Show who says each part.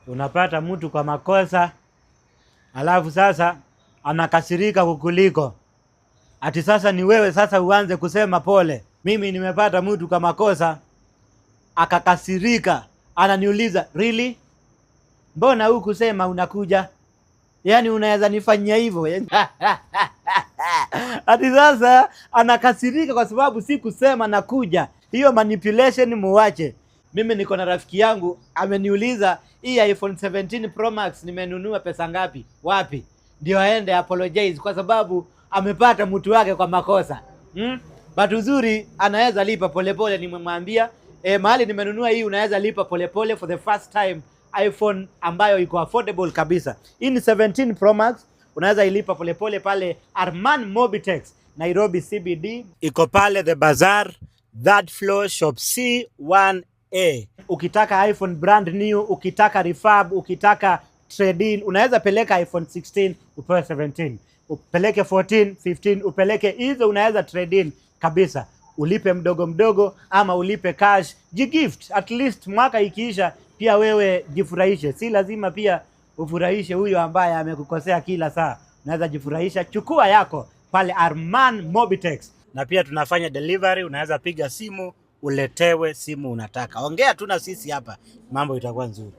Speaker 1: Unapata mtu kwa makosa, alafu sasa anakasirika kukuliko. Ati sasa ni wewe sasa uanze kusema pole. Mimi nimepata mtu kwa makosa, akakasirika, ananiuliza, really? Mbona hukusema unakuja? Yaani unaweza nifanyia hivyo? Ati sasa anakasirika kwa sababu si kusema nakuja. Hiyo manipulation muache. Mimi niko na rafiki yangu ameniuliza, hii iPhone 17 Pro Max nimenunua pesa ngapi? Wapi? Ndio aende apologize kwa sababu amepata mtu wake kwa makosa. But uzuri anaweza lipa polepole. Nimemwambia mahali nimenunua hii unaweza lipa polepole for the first time iPhone ambayo iko affordable kabisa. Hii ni 17 Pro Max, unaweza ilipa polepole pale Arman Mobitex Nairobi CBD. Iko pale The Bazaar, Third Floor, Shop C1A. Ukitaka iPhone brand new, ukitaka refurb, ukitaka trade in, unaweza peleka iPhone 16 upewe 17. Upeleke 14, 15, upeleke hizo, unaweza trade in kabisa. Ulipe mdogo mdogo ama ulipe cash, jigift. At least mwaka ikiisha pia wewe jifurahishe. Si lazima pia ufurahishe huyo ambaye amekukosea kila saa. Unaweza jifurahisha, chukua yako pale Arman Mobitex. Na pia tunafanya delivery, unaweza piga simu uletewe simu unataka. Ongea tu na sisi hapa, mambo itakuwa nzuri.